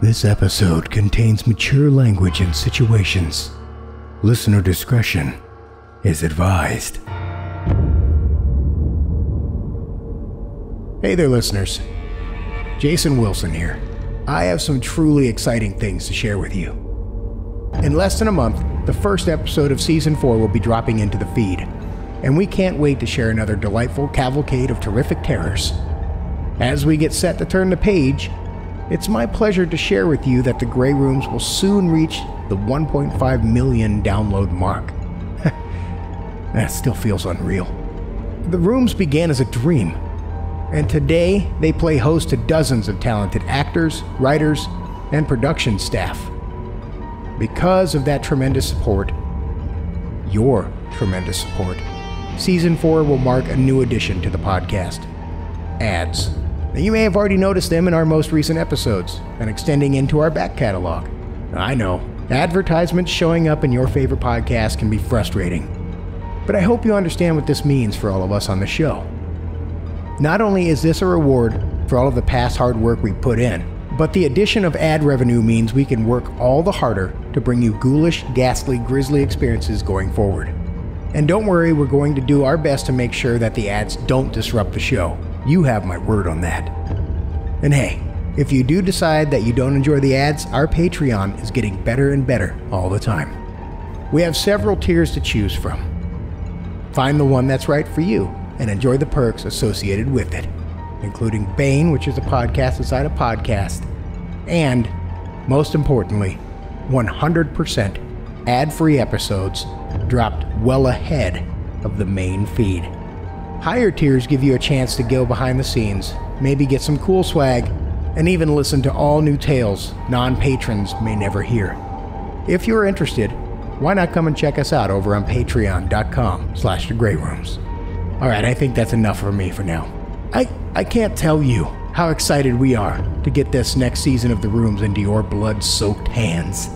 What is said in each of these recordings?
This episode contains mature language and situations. Listener discretion is advised. Hey there, listeners. Jason Wilson here. I have some truly exciting things to share with you. In less than a month, the first episode of Season 4 will be dropping into the feed, and we can't wait to share another delightful cavalcade of terrific terrors. As we get set to turn the page, it's my pleasure to share with you that the Grey Rooms will soon reach the 1.5 million download mark. That still feels unreal. The Rooms began as a dream, and today they play host to dozens of talented actors, writers, and production staff. Because of that tremendous support, your tremendous support, Season 4 will mark a new addition to the podcast: ads. Now, you may have already noticed them in our most recent episodes and extending into our back catalog. I know, advertisements showing up in your favorite podcast can be frustrating, but I hope you understand what this means for all of us on the show. Not only is this a reward for all of the past hard work we put in, but the addition of ad revenue means we can work all the harder to bring you ghoulish, ghastly, grisly experiences going forward. And don't worry, we're going to do our best to make sure that the ads don't disrupt the show. You have my word on that. And hey, if you do decide that you don't enjoy the ads, our Patreon is getting better and better all the time. We have several tiers to choose from. Find the one that's right for you and enjoy the perks associated with it, including Bane, which is a podcast inside a podcast, and, most importantly, 100% ad-free episodes dropped well ahead of the main feed. Higher tiers give you a chance to go behind the scenes, maybe get some cool swag, and even listen to all new tales non-patrons may never hear. If you're interested, why not come and check us out over on patreon.com/thegrayrooms. Alright, I think that's enough for me for now. I can't tell you how excited we are to get this next season of The Rooms into your blood-soaked hands.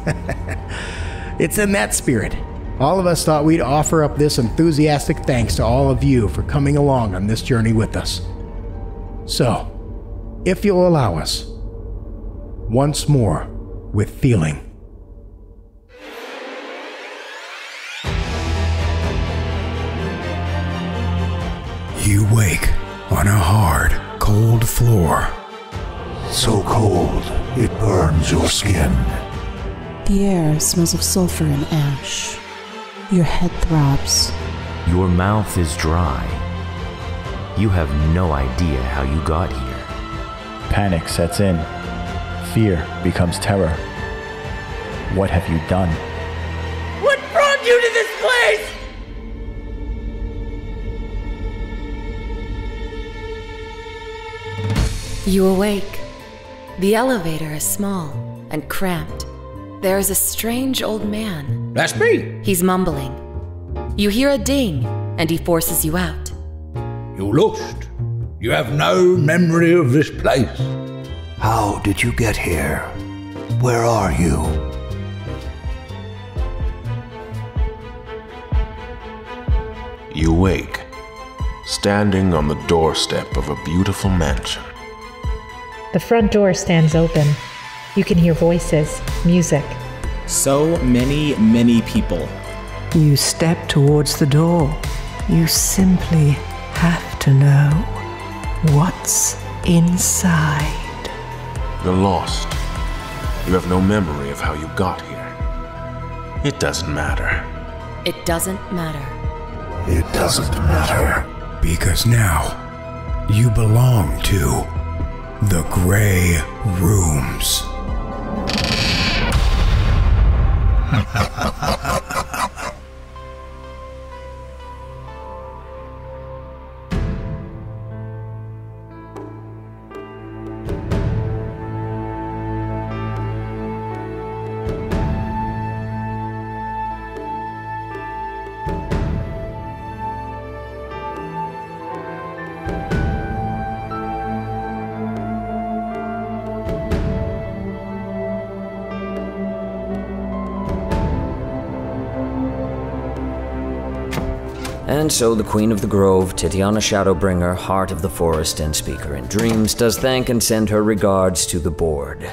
It's in that spirit. All of us thought we'd offer up this enthusiastic thanks to all of you for coming along on this journey with us. So, if you'll allow us, once more with feeling. You wake on a hard, cold floor. So cold, it burns your skin. The air smells of sulfur and ash. Your head throbs. Your mouth is dry. You have no idea how you got here. Panic sets in. Fear becomes terror. What have you done? What brought you to this place? You awake. The elevator is small and cramped. There is a strange old man. That's me. He's mumbling. You hear a ding, and he forces you out. You're lost. You have no memory of this place. How did you get here? Where are you? You wake, standing on the doorstep of a beautiful mansion. The front door stands open. You can hear voices, music. So many people. You step towards the door. You simply have to know what's inside. You're lost. You have no memory of how you got here. It doesn't matter. It doesn't matter. It doesn't matter. Because now, you belong to the Grey Rooms. And so the Queen of the Grove, Titiana Shadowbringer, Heart of the Forest, and Speaker in Dreams does thank and send her regards to the board.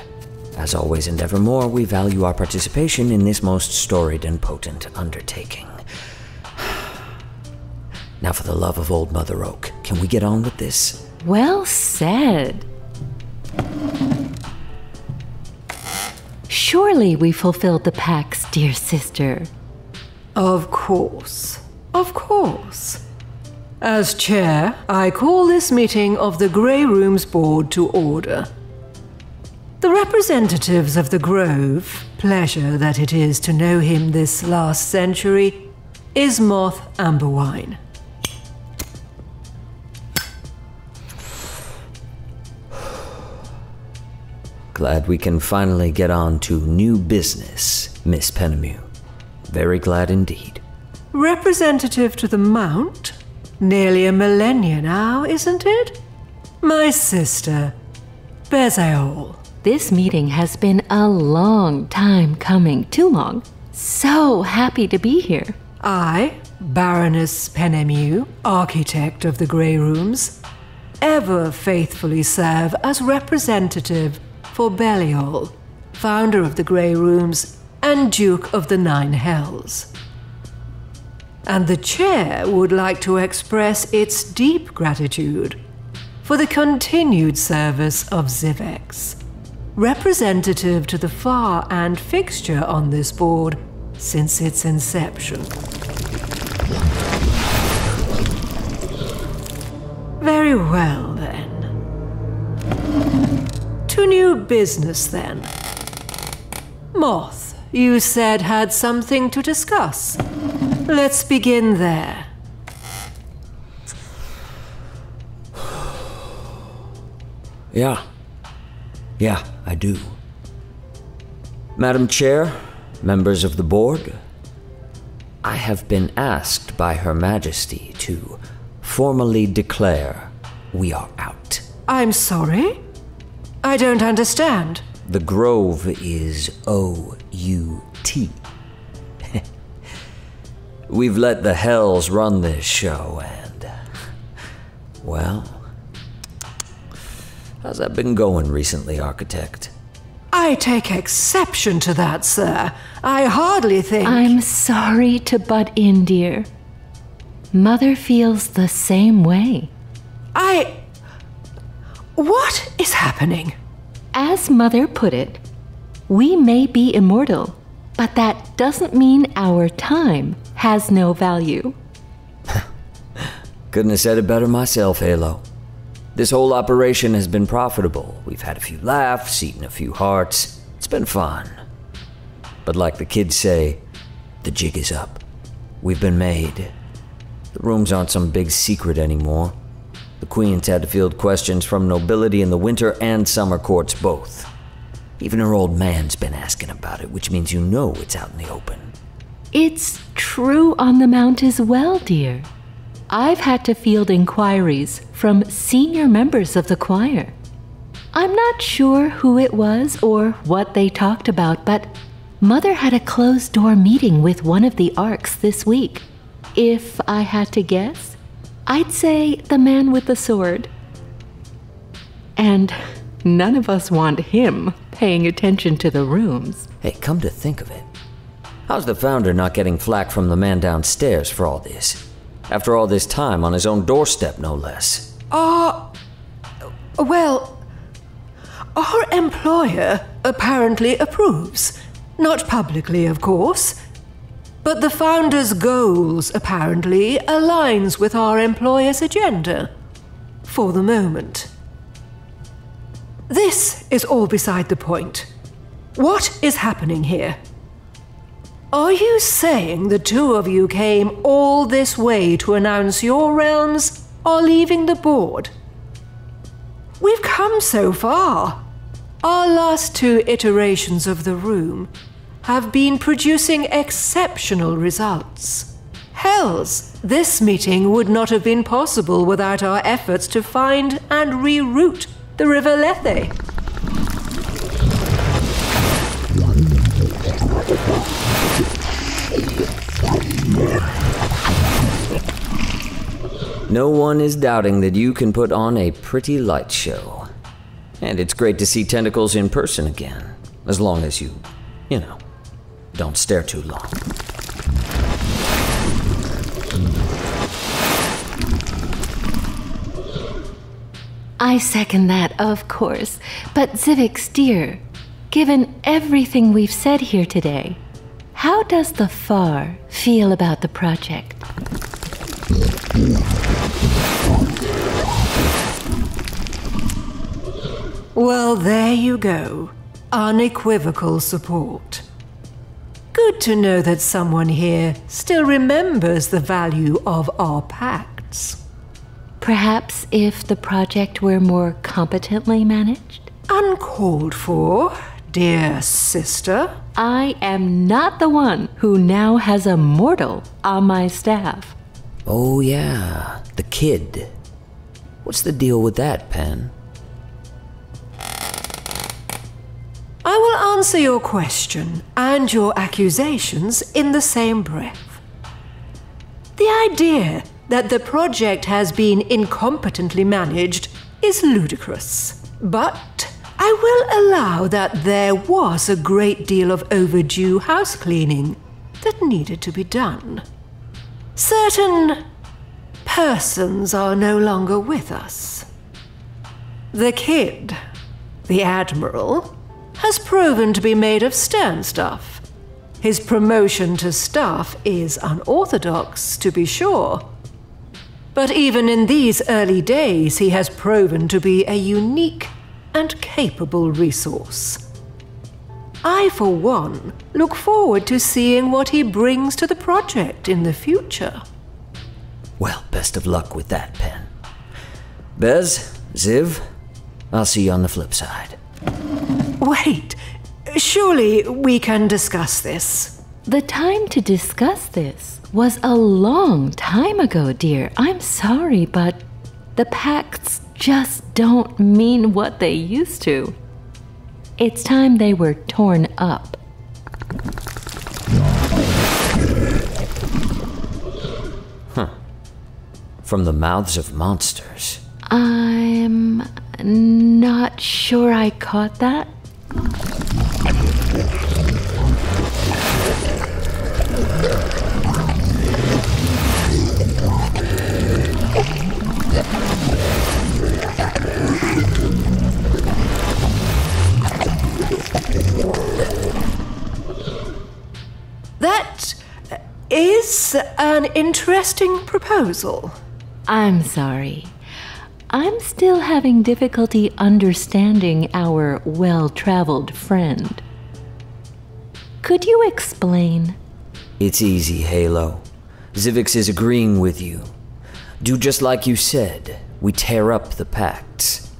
As always and evermore, we value our participation in this most storied and potent undertaking. Now for the love of old Mother Oak, can we get on with this? Well said. Surely we fulfilled the pacts, dear sister. Of course. Of course. As chair, I call this meeting of the Grey Room's board to order. The representatives of the Grove, pleasure that it is to know him this last century, is Moth Amberwine. Glad we can finally get on to new business, Miss Pennemew. Very glad indeed. Representative to the Mount? Nearly a millennia now, isn't it? My sister, Bezaol. This meeting has been a long time coming. Too long. So happy to be here. I, Baroness Pennemew, architect of the Grey Rooms, ever faithfully serve as representative for Belial, founder of the Grey Rooms and Duke of the Nine Hells. And the chair would like to express its deep gratitude for the continued service of Xivvix, representative to the far and fixture on this board since its inception. Very well, then. To new business, then. Moth, you said had something to discuss. Let's begin there. Yeah, I do. Madam Chair, members of the board, I have been asked by Her Majesty to formally declare we are out. I'm sorry? I don't understand. The Grove is O-U-T. We've let the Hells run this show and, well, how's that been going recently, Architect? I take exception to that, sir. I hardly think... I'm sorry to butt in, dear. Mother feels the same way. What is happening? As Mother put it, we may be immortal, but that doesn't mean our time has no value. Couldn't have said it better myself, Halo. This whole operation has been profitable. We've had a few laughs, eaten a few hearts. It's been fun. But like the kids say, the jig is up. We've been made. The rooms aren't some big secret anymore. The Queen's had to field questions from nobility in the winter and summer courts both. Even her old man's been asking about it, which means you know it's out in the open. It's true on the Mount as well, dear. I've had to field inquiries from senior members of the choir. I'm not sure who it was or what they talked about, but Mother had a closed-door meeting with one of the Arcs this week. If I had to guess, I'd say the man with the sword. And none of us want him paying attention to the rooms. Hey, come to think of it, how's the founder not getting flack from the man downstairs for all this? After all this time on his own doorstep, no less. Well, our employer apparently approves. Not publicly, of course. But the founder's goals, apparently, aligns with our employer's agenda. For the moment. This is all beside the point. What is happening here? Are you saying the two of you came all this way to announce your realms are leaving the board? We've come so far. Our last two iterations of the room have been producing exceptional results. Hells, this meeting would not have been possible without our efforts to find and reroute the River Lethe. No one is doubting that you can put on a pretty light show. And it's great to see Tentacles in person again. As long as you don't stare too long. I second that, of course. But Civics, dear, given everything we've said here today, how does the FAR feel about the project? Well, there you go. Unequivocal support. Good to know that someone here still remembers the value of our pacts. Perhaps if the project were more competently managed? Uncalled for, dear sister. I am not the one who now has a mortal on my staff. Oh yeah, the kid. What's the deal with that, Pen? I will answer your question and your accusations in the same breath. The idea that the project has been incompetently managed is ludicrous. But I will allow that there was a great deal of overdue house cleaning that needed to be done. Certain persons are no longer with us. The kid, the Admiral, has proven to be made of stern stuff. His promotion to staff is unorthodox, to be sure. But even in these early days, he has proven to be a unique and capable resource. I, for one, look forward to seeing what he brings to the project in the future. Well, best of luck with that, Pen. Bez, Ziv, I'll see you on the flip side. Wait, surely we can discuss this. The time to discuss this was a long time ago, dear. I'm sorry, but the pacts just don't mean what they used to. It's time they were torn up. From the mouths of monsters. I'm not sure I caught that. That is an interesting proposal. I'm sorry. I'm still having difficulty understanding our well-traveled friend. Could you explain? It's easy, Halo. Xivvix is agreeing with you. Do just like you said. We tear up the pacts.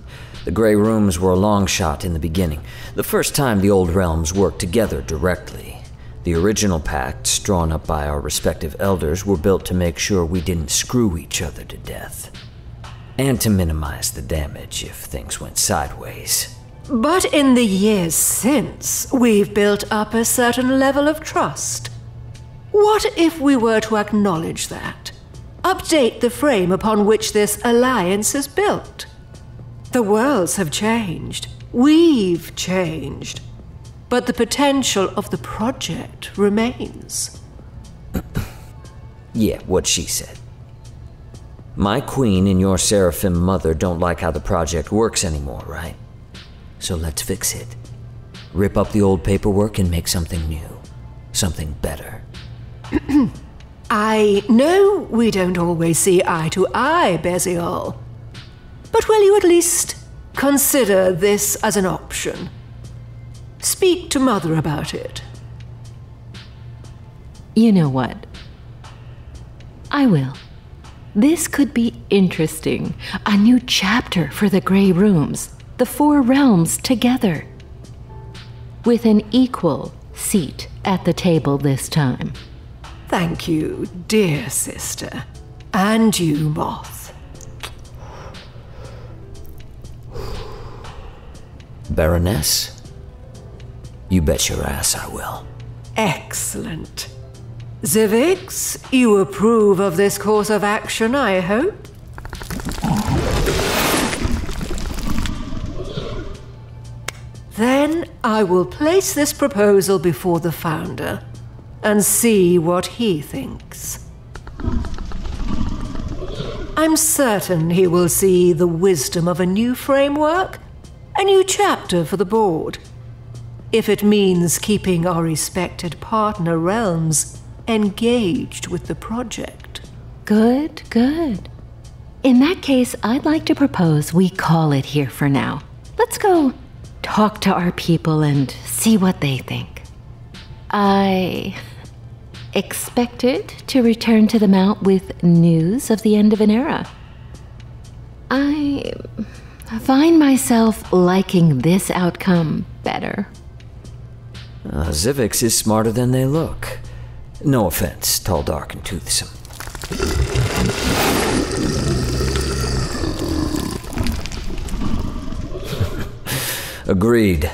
The Grey Rooms were a long shot in the beginning, the first time the Old Realms worked together directly. The original pacts, drawn up by our respective elders, were built to make sure we didn't screw each other to death. And to minimize the damage if things went sideways. But in the years since, we've built up a certain level of trust. What if we were to acknowledge that? Update the frame upon which this alliance is built? The worlds have changed. We've changed. But the potential of the project remains. Yeah, what she said. My queen and your Seraphim mother don't like how the project works anymore, right? So let's fix it. Rip up the old paperwork and make something new. Something better. I know we don't always see eye to eye, Bezial. But will you at least consider this as an option? Speak to Mother about it. You know what? I will. This could be interesting. A new chapter for the Grey Rooms. The 4 realms together. With an equal seat at the table this time. Thank you, dear sister. And you, Moth. Baroness? You bet your ass I will. Excellent. Civics, you approve of this course of action, I hope? Then Then I will place this proposal before the founder and see what he thinks. I'm certain he will see the wisdom of a new framework, a new chapter for the board, if it means keeping our respected partner realms engaged with the project. Good, good. In that case, I'd like to propose we call it here for now. Let's go talk to our people and see what they think. I expected to return to the Mount with news of the end of an era. I find myself liking this outcome better. Civics is smarter than they look. No offense, tall, dark, and toothsome. Agreed.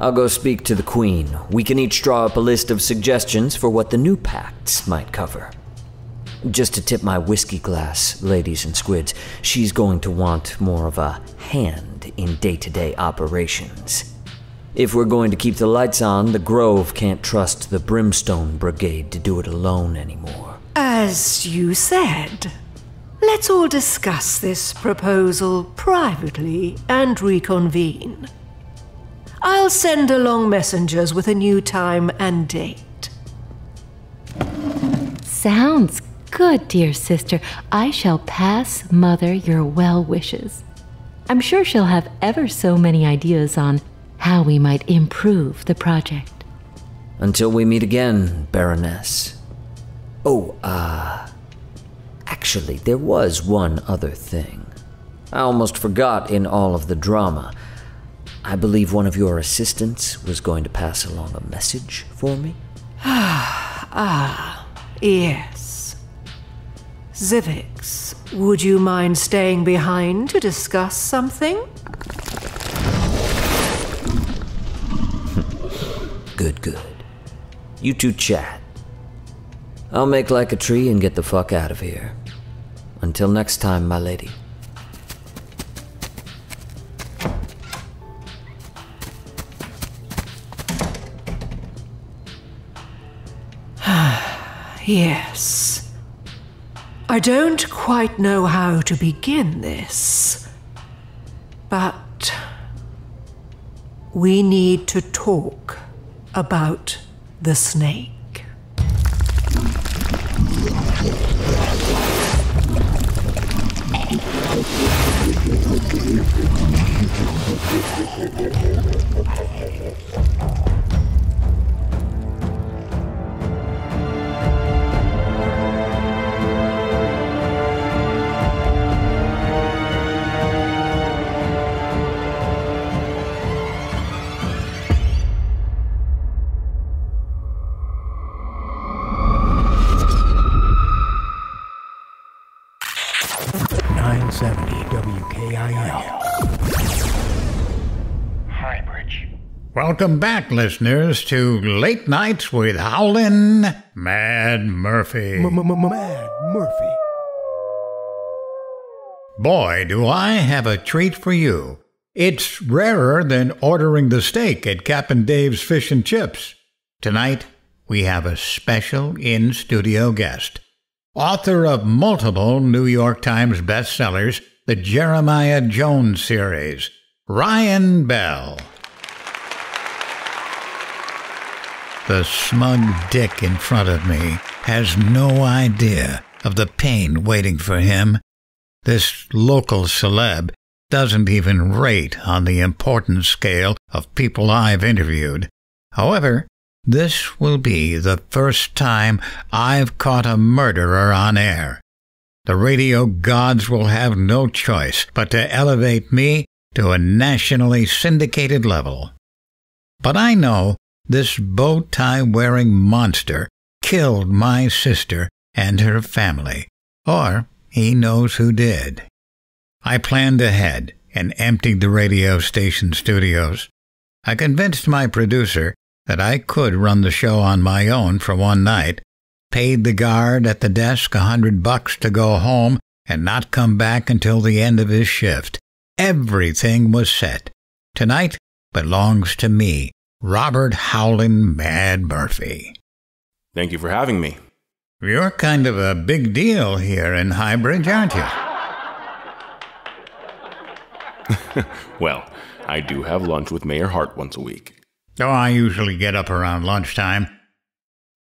I'll go speak to the Queen. We can each draw up a list of suggestions for what the new pacts might cover. Just to tip my whiskey glass, ladies and squids, she's going to want more of a hand in day-to-day operations. If we're going to keep the lights on, the Grove can't trust the Brimstone Brigade to do it alone anymore. As you said, let's all discuss this proposal privately and reconvene. I'll send along messengers with a new time and date. Sounds good, dear sister. I shall pass Mother your well wishes. I'm sure she'll have ever so many ideas on how we might improve the project. Until we meet again, Baroness. Oh, actually, there was one other thing. I almost forgot in all of the drama. I believe one of your assistants was going to pass along a message for me. Yes. Xivvix, would you mind staying behind to discuss something? Good, good. You two chat. I'll make like a tree and get the fuck out of here. Until next time, my lady. Yes. I don't quite know how to begin this, but we need to talk about the snake. Welcome back, listeners, to Late Nights with Howlin' Mad Murphy. Mad Murphy. Boy, do I have a treat for you. It's rarer than ordering the steak at Cap'n Dave's Fish and Chips. Tonight, we have a special in-studio guest. Author of multiple New York Times bestsellers, the Jeremiah Jones series, Ryan Bell. The smug dick in front of me has no idea of the pain waiting for him. This local celeb doesn't even rate on the importance scale of people I've interviewed. However, this will be the first time I've caught a murderer on air. The radio gods will have no choice but to elevate me to a nationally syndicated level. But I know this bow-tie-wearing monster killed my sister and her family, or he knows who did. I planned ahead and emptied the radio station studios. I convinced my producer that I could run the show on my own for one night, paid the guard at the desk $100 to go home and not come back until the end of his shift. Everything was set. Tonight, belongs to me, Robert Howlin Mad Murphy. Thank you for having me. You're kind of a big deal here in Highbridge, aren't you? Well, I do have lunch with Mayor Hart once a week. Oh, I usually get up around lunchtime.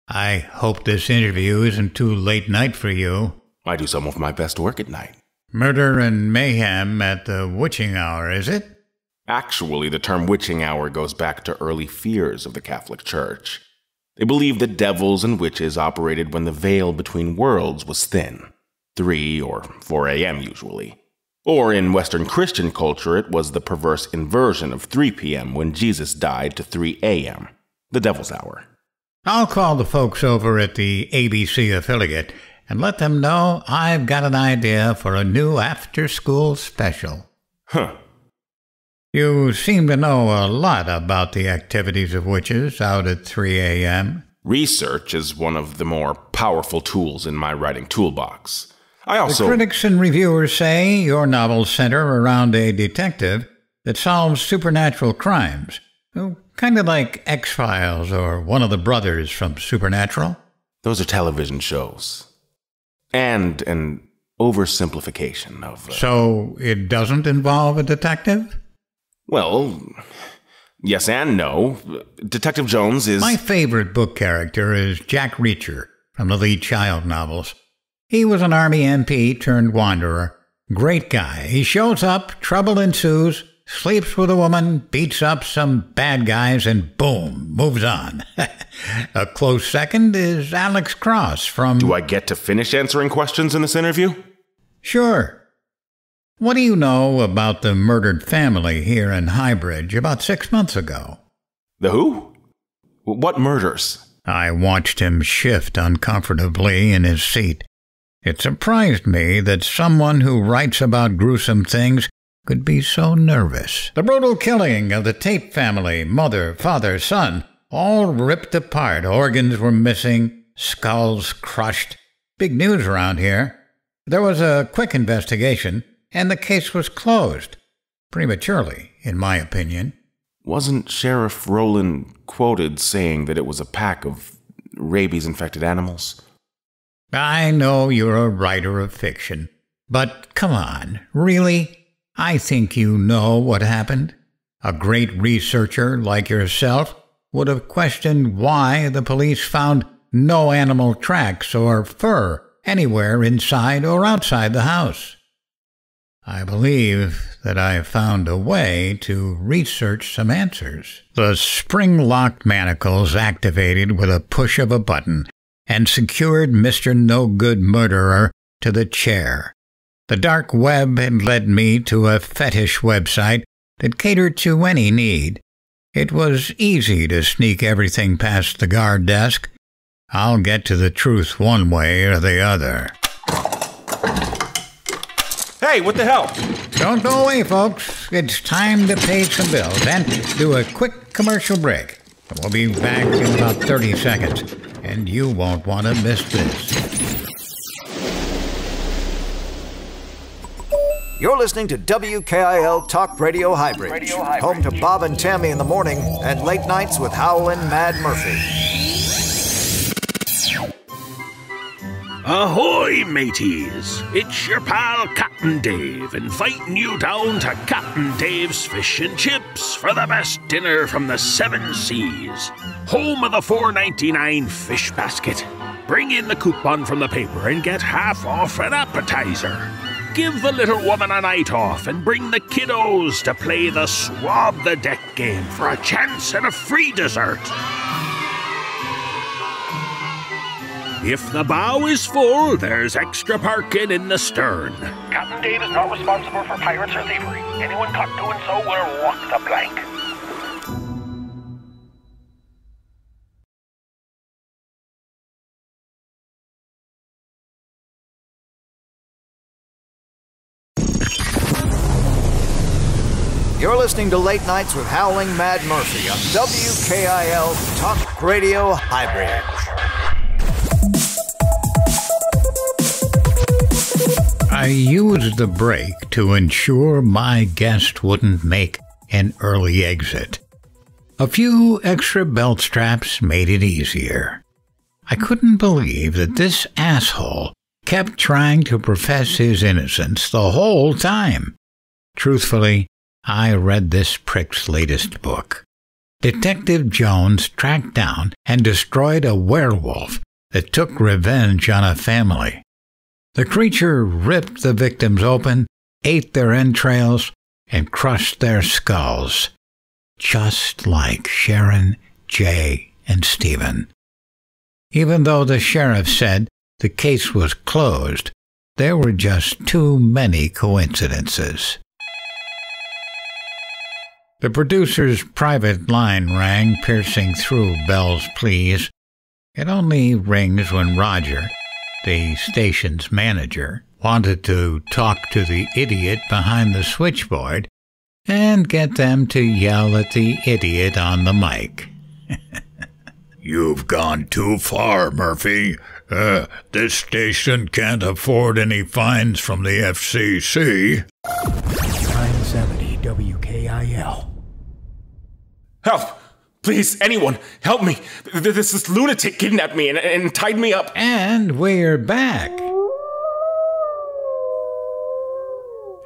I hope this interview isn't too late night for you. I do some of my best work at night. Murder and mayhem at the witching hour, is it? Actually, the term witching hour goes back to early fears of the Catholic Church. They believed that devils and witches operated when the veil between worlds was thin, 3 or 4 a.m. usually. Or in Western Christian culture, it was the perverse inversion of 3 p.m. when Jesus died to 3 a.m., the devil's hour. I'll call the folks over at the ABC affiliate and let them know I've got an idea for a new after-school special. Huh. You seem to know a lot about the activities of witches out at 3 a.m. Research is one of the more powerful tools in my writing toolbox. The critics and reviewers say your novels center around a detective that solves supernatural crimes. Kind of like X-Files or one of the brothers from Supernatural. Those are television shows. And an oversimplification of... So it doesn't involve a detective? Well, yes and no. Detective Jones is... My favorite book character is Jack Reacher from the Lee Child novels. He was an Army MP turned wanderer. Great guy. He shows up, trouble ensues, sleeps with a woman, beats up some bad guys, and boom, moves on. A close second is Alex Cross from... Do I get to finish answering questions in this interview? Sure. What do you know about the murdered family here in Highbridge about 6 months ago? The who? What murders? I watched him shift uncomfortably in his seat. It surprised me that someone who writes about gruesome things could be so nervous. The brutal killing of the Tate family, mother, father, son, all ripped apart. Organs were missing, skulls crushed. Big news around here. There was a quick investigation, and the case was closed. Prematurely, in my opinion. Wasn't Sheriff Rowland quoted saying that it was a pack of rabies-infected animals? I know you're a writer of fiction, but come on, really? I think you know what happened. A great researcher like yourself would have questioned why the police found no animal tracks or fur anywhere inside or outside the house. I believe that I found a way to research some answers. The spring-locked manacles activated with a push of a button and secured Mr. No-Good Murderer to the chair. The dark web had led me to a fetish website that catered to any need. It was easy to sneak everything past the guard desk. I'll get to the truth one way or the other. Hey, what the hell? Don't go away, folks. It's time to pay some bills and do a quick commercial break. We'll be back in about 30 seconds, and you won't want to miss this. You're listening to WKIL Talk Radio Highbridge, home to Bob and Tammy in the morning and late nights with Howlin Mad Murphy. Ahoy, mateys! It's your pal Captain Dave, inviting you down to Captain Dave's Fish and Chips for the best dinner from the 7 seas. Home of the $4.99 fish basket. Bring in the coupon from the paper and get half off an appetizer. Give the little woman a night off and bring the kiddos to play the Swab the Deck game for a chance at a free dessert. If the bow is full, there's extra parking in the stern. Captain Dave is not responsible for pirates or thievery. Anyone caught doing so will walk the plank. You're listening to Late Nights with Howling Mad Murphy on WKIL Talk Radio Highbridge. I used the break to ensure my guest wouldn't make and early exit. A few extra belt straps made it easier. I couldn't believe that this asshole kept trying to profess his innocence the whole time. Truthfully, I read this prick's latest book. Detective Jones tracked down and destroyed a werewolf that took revenge on a family. The creature ripped the victims open, ate their entrails, and crushed their skulls, just like Sharon, Jay, and Stephen. Even though the sheriff said the case was closed, there were just too many coincidences. The producer's private line rang, piercing through Bell's pleas. It only rings when Roger, the station's manager, wanted to talk to the idiot behind the switchboard and get them to yell at the idiot on the mic. You've gone too far, Murphy. This station can't afford any fines from the FCC. 970 WKIL. Help! Please, anyone, help me! This lunatic kidnapped me and tied me up. And we're back.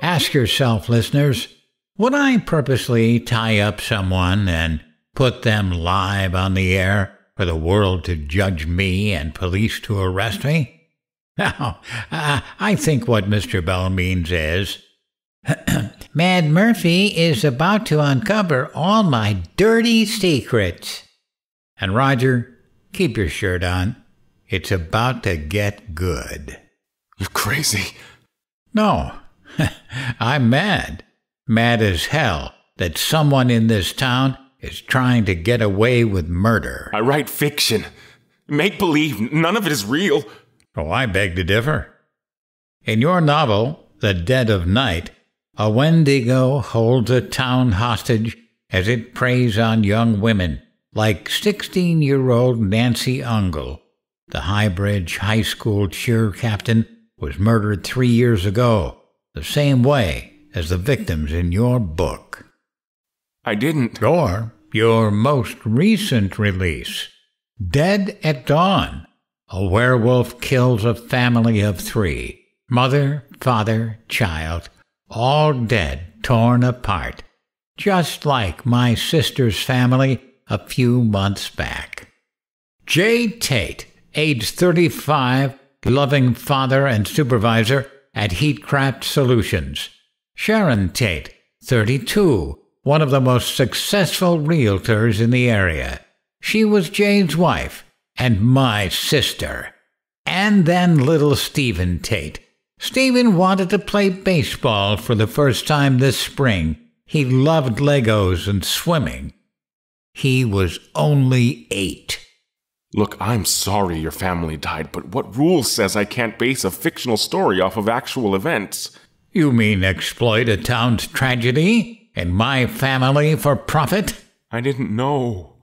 Ask yourself, listeners, would I purposely tie up someone and put them live on the air for the world to judge me and police to arrest me? Now, I think what Mr. Bell means is, Mad Murphy is about to uncover all my dirty secrets. And Roger, keep your shirt on. It's about to get good. You're crazy. No, I'm mad. Mad as hell that someone in this town is trying to get away with murder. I write fiction. Make-believe. None of it is real. Oh, I beg to differ. In your novel, The Dead of Night, a Wendigo holds a town hostage as it preys on young women, like 16-year-old Nancy Ungle. The Highbridge High School cheer captain was murdered 3 years ago, the same way as the victims in your book. I didn't. Or your most recent release, Dead at Dawn. A werewolf kills a family of 3, mother, father, child, all dead, torn apart, just like my sister's family a few months back. Jay Tate, age 35, loving father and supervisor at Heatcraft Solutions. Sharon Tate, 32, one of the most successful realtors in the area. She was Jay's wife and my sister. And then little Stephen Tate. Stephen wanted to play baseball for the first time this spring. He loved Legos and swimming. He was only 8. Look, I'm sorry your family died, but what rule says I can't base a fictional story off of actual events? You mean exploit a town's tragedy and my family for profit? I didn't know.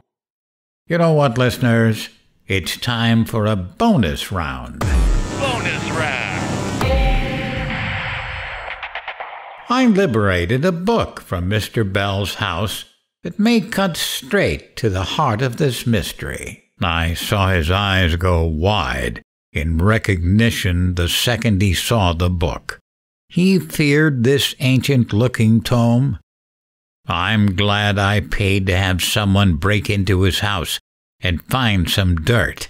You know what, listeners? It's time for a bonus round. Bonus round. I liberated a book from Mr. Bell's house that may cut straight to the heart of this mystery. I saw his eyes go wide in recognition the second he saw the book. He feared this ancient-looking tome. I'm glad I paid to have someone break into his house and find some dirt.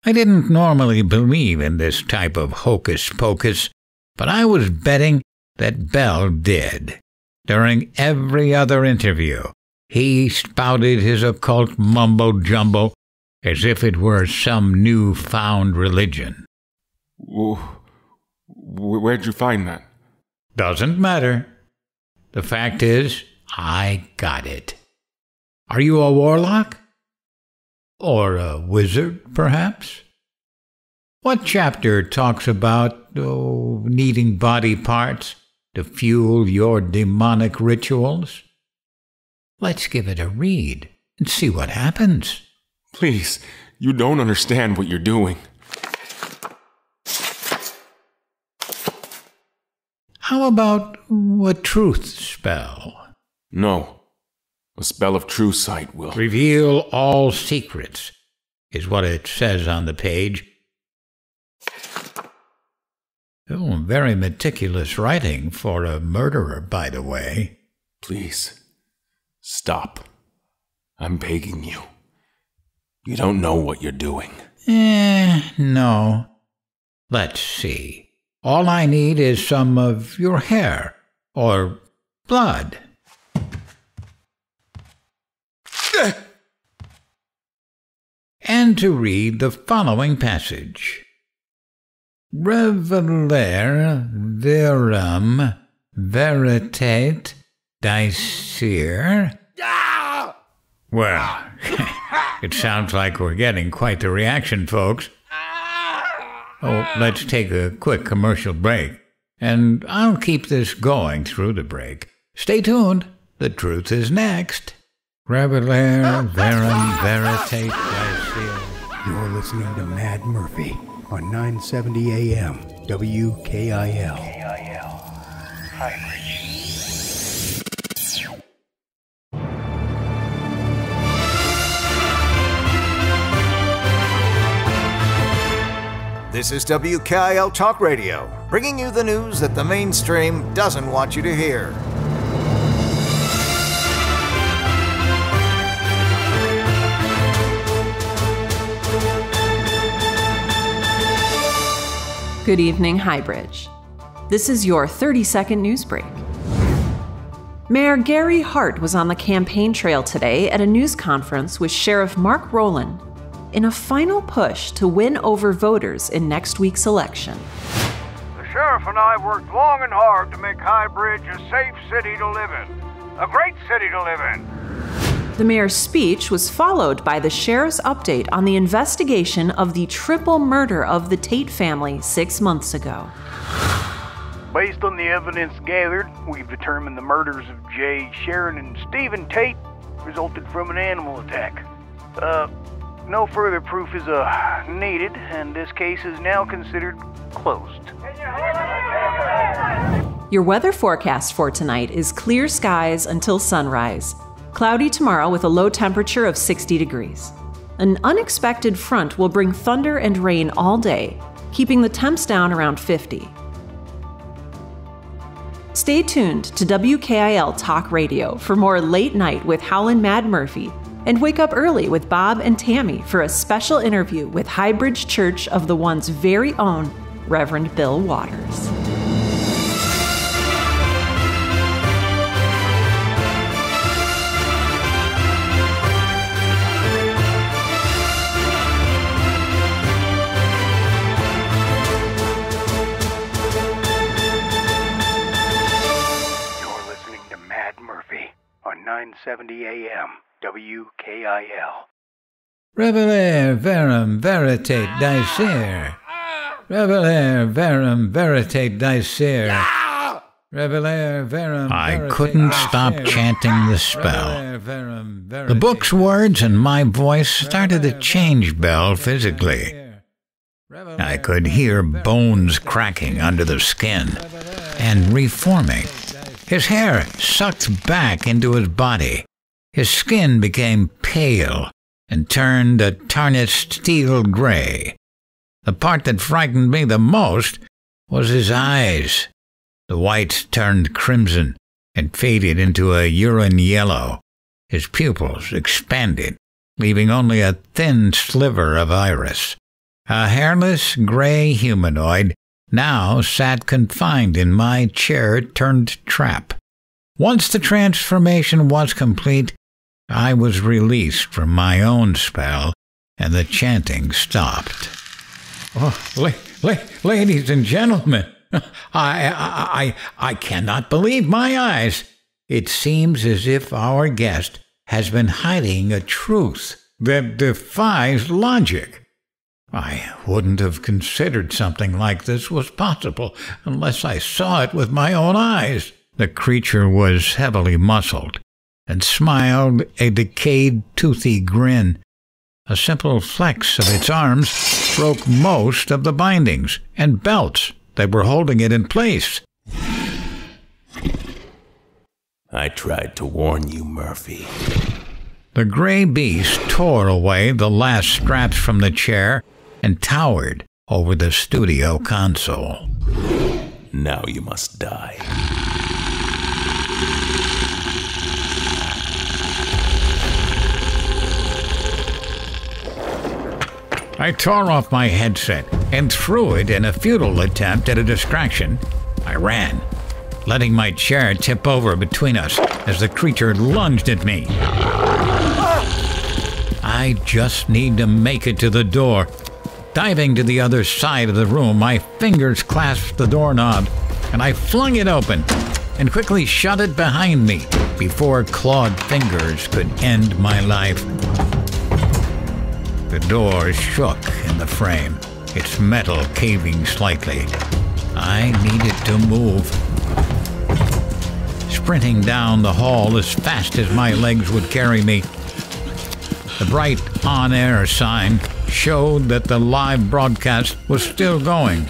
I didn't normally believe in this type of hocus-pocus, but I was betting that Bell did. During every other interview, he spouted his occult mumbo-jumbo as if it were some new-found religion. Where'd you find that? Doesn't matter. The fact is, I got it. Are you a warlock? Or a wizard, perhaps? What chapter talks about needing body parts to fuel your demonic rituals? Let's give it a read and see what happens. Please, you don't understand what you're doing. How about a truth spell? No. A spell of true sight will reveal all secrets, is what it says on the page. Oh, very meticulous writing for a murderer, by the way. Please, stop. I'm begging you. You don't know what you're doing. No. Let's see. All I need is some of your hair, or blood. And to read the following passage. Revelare verum veritate dicere. Well, it sounds like we're getting quite the reaction, folks. Oh, let's take a quick commercial break, and I'll keep this going through the break. Stay tuned. The truth is next. Revelare verum veritate dicere. You're listening to Mad Murphy on 970 AM WKIL. This is WKIL Talk Radio, bringing you the news that the mainstream doesn't want you to hear. Good evening, Highbridge. This is your 30-second Newsbreak. Mayor Gary Hart was on the campaign trail today at a news conference with Sheriff Mark Rowland in a final push to win over voters in next week's election. The sheriff and I worked long and hard to make Highbridge a safe city to live in. A great city to live in. The mayor's speech was followed by the sheriff's update on the investigation of the triple murder of the Tate family 6 months ago. Based on the evidence gathered, we've determined the murders of Jay Sharon and Stephen Tate resulted from an animal attack. No further proof is needed, and this case is now considered closed. Your weather forecast for tonight is clear skies until sunrise. Cloudy tomorrow with a low temperature of 60 degrees. An unexpected front will bring thunder and rain all day, keeping the temps down around 50. Stay tuned to WKIL Talk Radio for more Late Night with Howlin Mad Murphy, and wake up early with Bob and Tammy for a special interview with Highbridge Church of the One's very own Reverend Bill Waters. You're listening to Mad Murphy on 970 AM WKIL. Revelare verum veritate dicere. Revelare verum veritate dicere. Revelare verum. I couldn't stop chanting the spell. The book's words and my voice started to change Bell physically. I could hear bones cracking under the skin and reforming. His hair sucked back into his body. His skin became pale and turned a tarnished steel gray. The part that frightened me the most was his eyes. The whites turned crimson and faded into a urine yellow. His pupils expanded, leaving only a thin sliver of iris. A hairless gray humanoid now sat confined in my chair-turned-trap. Once the transformation was complete, I was released from my own spell, and the chanting stopped. Oh, ladies and gentlemen, I cannot believe my eyes. It seems as if our guest has been hiding a truth that defies logic. I wouldn't have considered something like this was possible unless I saw it with my own eyes. The creature was heavily muscled and smiled a decayed, toothy grin. A simple flex of its arms broke most of the bindings and belts that were holding it in place. I tried to warn you, Murphy. The gray beast tore away the last straps from the chair and towered over the studio console. Now you must die. I tore off my headset and threw it in a futile attempt at a distraction. I ran, letting my chair tip over between us as the creature lunged at me. I just need to make it to the door. Diving to the other side of the room, my fingers clasped the doorknob, and I flung it open and quickly shut it behind me before clawed fingers could end my life. The door shook in the frame, its metal caving slightly. I needed to move. Sprinting down the hall as fast as my legs would carry me, the bright on-air sign showed that the live broadcast was still going.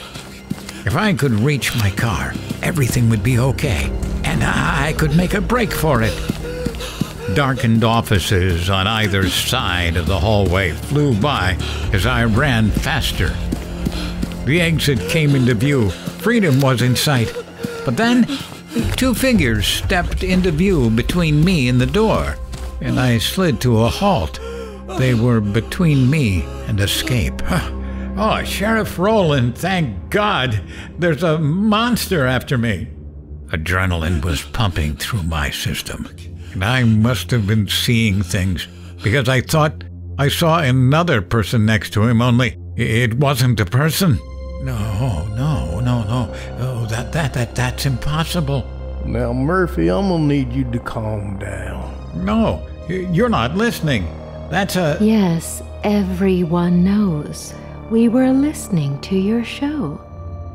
If I could reach my car, everything would be okay, and I could make a break for it. Darkened offices on either side of the hallway flew by as I ran faster. The exit came into view. Freedom was in sight. But then, two figures stepped into view between me and the door, and I slid to a halt. They were between me and escape. Oh, Sheriff Rowland, thank God! There's a monster after me! Adrenaline was pumping through my system, and I must have been seeing things, because I thought I saw another person next to him, only it wasn't a person. No. Oh, that's impossible. Now, Murphy, I'm gonna need you to calm down. No, you're not listening. That's a... Yes, everyone knows. We were listening to your show.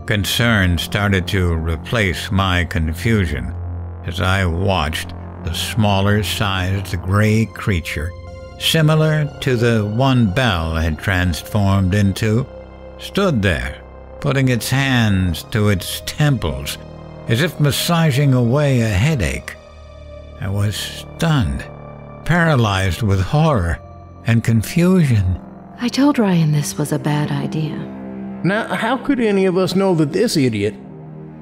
Concern started to replace my confusion as I watched the smaller-sized gray creature, similar to the one Belle had transformed into, stood there, putting its hands to its temples as if massaging away a headache. I was stunned, paralyzed with horror and confusion. I told Ryan this was a bad idea. Now, how could any of us know that this idiot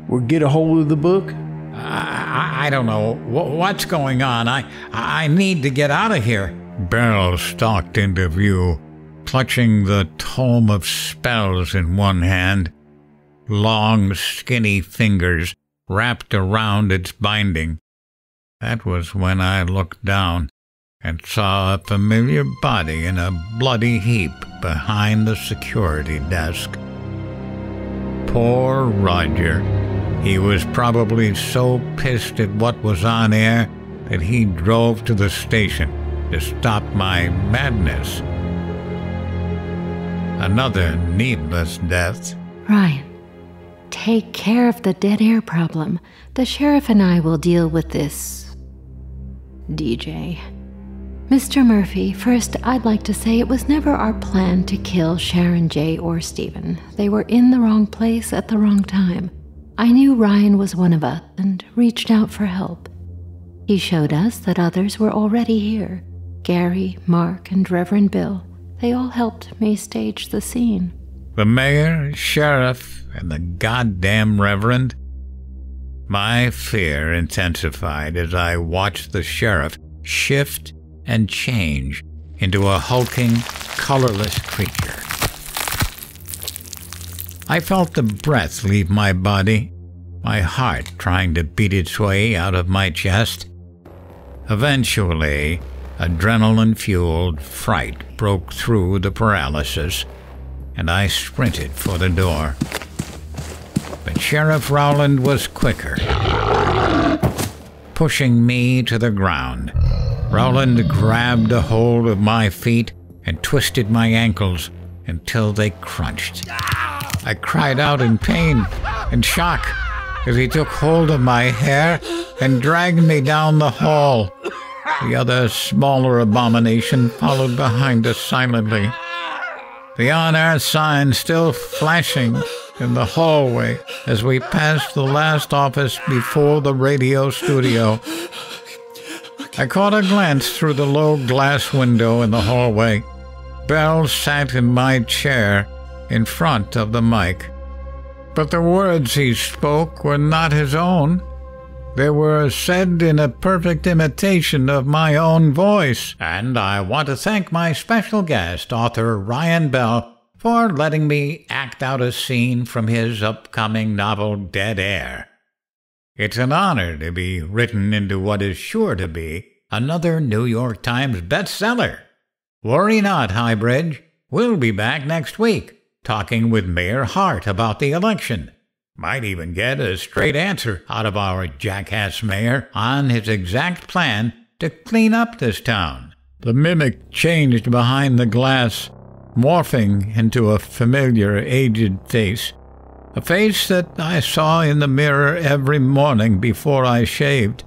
would get a hold of the book? I don't know. What's going on? I need to get out of here. Belle stalked into view, clutching the tome of spells in one hand, long, skinny fingers wrapped around its binding. That was when I looked down and saw a familiar body in a bloody heap behind the security desk. Poor Roger. He was probably so pissed at what was on air that he drove to the station to stop my madness. Another needless death. Ryan, take care of the dead air problem. The sheriff and I will deal with this DJ. Mr. Murphy, first I'd like to say it was never our plan to kill Sharon, Jay, or Stephen. They were in the wrong place at the wrong time. I knew Ryan was one of us and reached out for help. He showed us that others were already here. Gary, Mark, and Reverend Bill. They all helped me stage the scene. The mayor, sheriff, and the goddamn reverend? My fear intensified as I watched the sheriff shift and change into a hulking, colorless creature. I felt the breath leave my body, my heart trying to beat its way out of my chest. Eventually, adrenaline-fueled fright broke through the paralysis, and I sprinted for the door. But Sheriff Rowland was quicker, pushing me to the ground. Rowland grabbed a hold of my feet and twisted my ankles until they crunched. I cried out in pain and shock as he took hold of my hair and dragged me down the hall. The other smaller abomination followed behind us silently, the on-air sign still flashing in the hallway as we passed the last office before the radio studio. I caught a glance through the low glass window in the hallway. Bell sat in my chair in front of the mic. But the words he spoke were not his own. They were said in a perfect imitation of my own voice, and I want to thank my special guest, author Ryan Bell, for letting me act out a scene from his upcoming novel Dead Air. It's an honor to be written into what is sure to be another New York Times bestseller. Worry not, Highbridge. We'll be back next week, talking with Mayor Hart about the election. Might even get a straight answer out of our jackass mayor on his exact plan to clean up this town. The mimic changed behind the glass, morphing into a familiar aged face. A face that I saw in the mirror every morning before I shaved.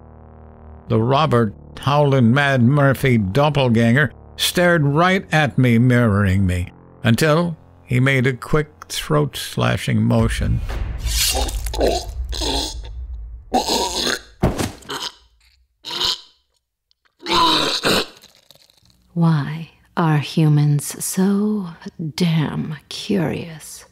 The Robert Howlin Mad Murphy doppelganger stared right at me, mirroring me, until he made a quick throat-slashing motion. Why are humans so damn curious?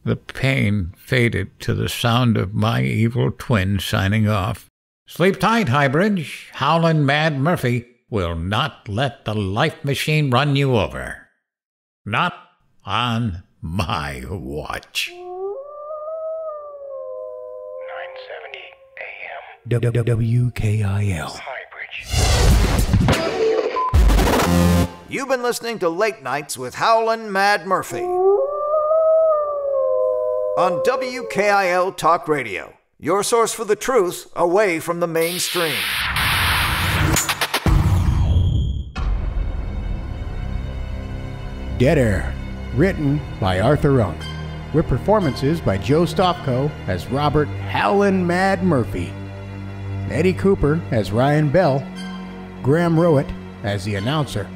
The pain faded to the sound of my evil twin signing off. Sleep tight, Highbridge. Howlin' Mad Murphy will not let the life machine run you over. Not on my watch. 970 AM. WKIL. You've been listening to Late Nights with Howlin' Mad Murphy on WKIL Talk Radio, your source for the truth away from the mainstream. Dead Air, written by Arthur Unk, with performances by Joe Stofko as Robert Howlin' Mad Murphy, Eddie Cooper as Ryan Bell, Graham Rowat as the announcer,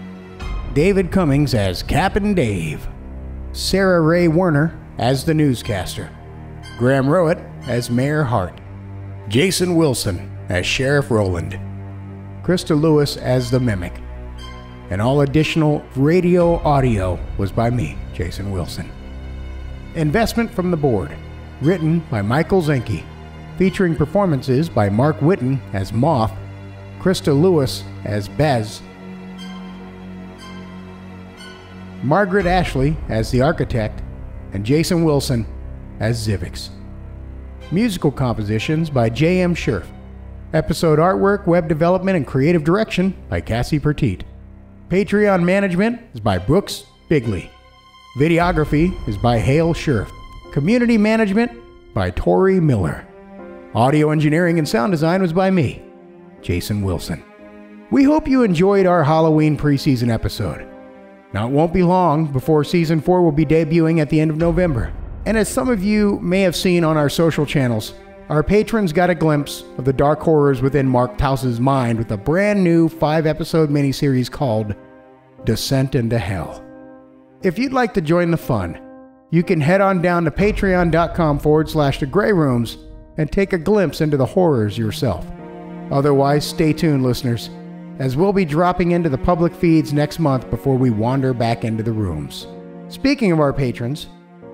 David Cummings as Captain Dave, Sarah Ray Werner as the newscaster, Graham Rowat as Mayor Hart, Jason Wilson as Sheriff Rowland, Christa Lewis as the Mimic, and all additional radio audio was by me, Jason Wilson. Investment from the Board, written by Michael Zenke, featuring performances by Mark Whitten as Moth, Christa Lewis as Bez, Margaret Ashley as the architect, and Jason Wilson as Civics. Musical compositions by J.M. Scherf. Episode artwork, web development, and creative direction by Cassie Pertite. Patreon management is by Brooks Bigley. Videography is by Hale Scherf. Community management by Tori Miller. Audio engineering and sound design was by me, Jason Wilson. We hope you enjoyed our Halloween preseason episode. Now, it won't be long before Season 4 will be debuting at the end of November. And as some of you may have seen on our social channels, our patrons got a glimpse of the dark horrors within Mark Tauss's mind with a brand new 5-episode miniseries called Descent into Hell. If you'd like to join the fun, you can head on down to patreon.com/The Grey Rooms and take a glimpse into the horrors yourself. Otherwise, stay tuned, listeners, as we'll be dropping into the public feeds next month before we wander back into the rooms. Speaking of our patrons,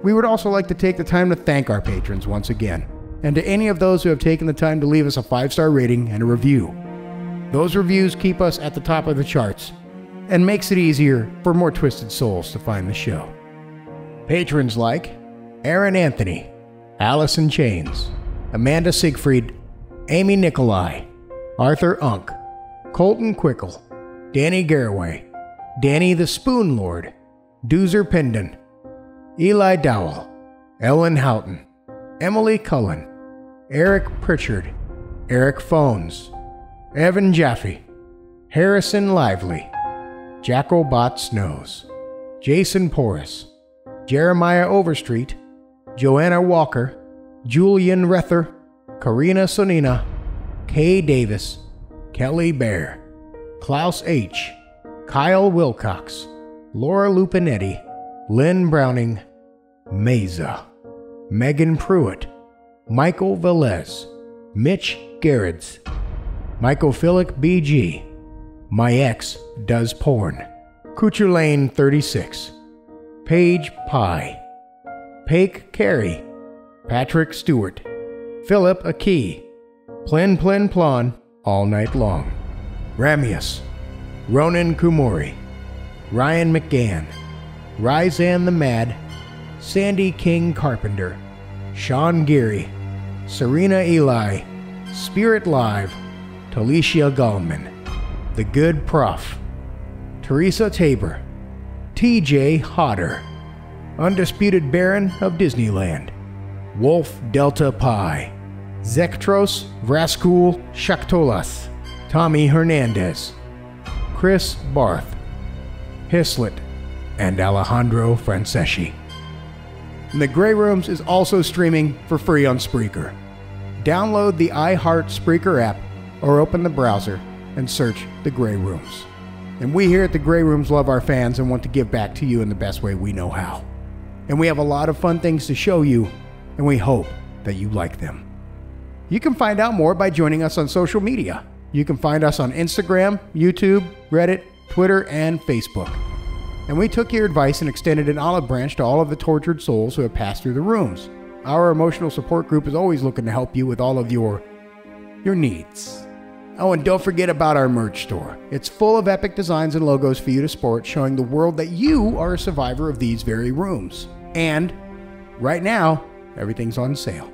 we would also like to take the time to thank our patrons once again, and to any of those who have taken the time to leave us a 5-star rating and a review. Those reviews keep us at the top of the charts, and makes it easier for more twisted souls to find the show. Patrons like Aaron Anthony, Allison Chains, Amanda Siegfried, Amy Nikolai, Arthur Unk, Colton Quickle, Danny Garraway, Danny the Spoon Lord, Doozer Pendon, Eli Dowell, Ellen Houghton, Emily Cullen, Eric Pritchard, Eric Phones, Evan Jaffe, Harrison Lively, Jackal Bot Snows, Jason Porras, Jeremiah Overstreet, Joanna Walker, Julian Rether, Karina Sonina, Kay Davis, Kelly Bear, Klaus H., Kyle Wilcox, Laura Lupinetti, Lynn Browning, Meza, Megan Pruitt, Michael Velez, Mitch Gerrits, Michael Philic BG, My Ex Does Porn, Couture Lane 36, Paige Pye, Paik Carey, Patrick Stewart, Philip Aki, Plin Plin Plon, All Night Long, Ramius, Ronan Kumori, Ryan McGann, Ryzan the Mad, Sandy King Carpenter, Sean Geary, Serena Eli, Spirit Live, Talicia Gallman, The Good Prof, Teresa Tabor, TJ Hodder, Undisputed Baron of Disneyland, Wolf Delta Pi, Zektros Vraskul Shaktolas, Tommy Hernandez, Chris Barth, Hislet, and Alejandro Franceschi. And the Grey Rooms is also streaming for free on Spreaker. Download the iHeart Spreaker app or open the browser and search The Grey Rooms. And we here at The Grey Rooms love our fans and want to give back to you in the best way we know how. And we have a lot of fun things to show you, and we hope that you like them. You can find out more by joining us on social media. You can find us on Instagram, YouTube, Reddit, Twitter, and Facebook. And we took your advice and extended an olive branch to all of the tortured souls who have passed through the rooms. Our emotional support group is always looking to help you with all of your needs. Oh, and don't forget about our merch store. It's full of epic designs and logos for you to sport, showing the world that you are a survivor of these very rooms. And right now, everything's on sale.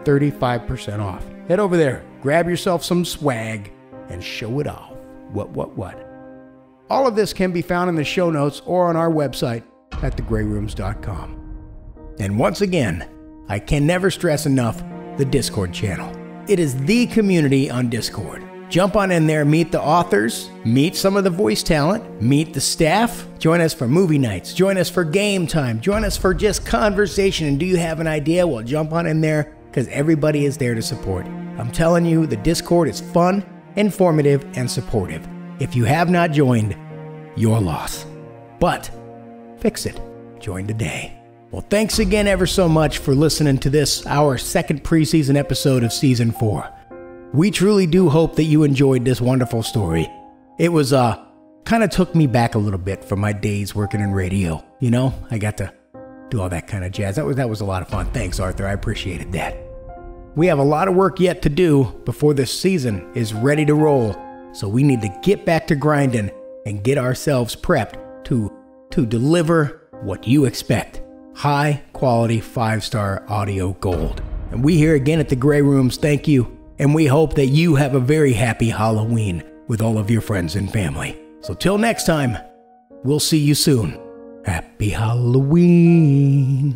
35% off. Head over there, grab yourself some swag, and show it off. What? All of this can be found in the show notes or on our website at thegrayrooms.com. And once again, I can never stress enough the Discord channel. It is the community on Discord. Jump on in there, meet the authors, meet some of the voice talent, meet the staff, join us for movie nights, join us for game time, join us for just conversation. And do you have an idea? Well, jump on in there because everybody is there to support. I'm telling you, the Discord is fun, informative, and supportive. If you have not joined, your loss. But fix it. Join today. Well, thanks again ever so much for listening to this, our second preseason episode of Season 4. We truly do hope that you enjoyed this wonderful story. It was, kind of took me back a little bit from my days working in radio. You know, I got to do all that kind of jazz. That was a lot of fun. Thanks, Arthur. I appreciated that. We have a lot of work yet to do before this season is ready to roll. So we need to get back to grinding and get ourselves prepped to deliver what you expect. High quality 5-star audio gold. And we here again at the Grey Rooms thank you. And we hope that you have a very happy Halloween with all of your friends and family. So till next time, we'll see you soon. Happy Halloween.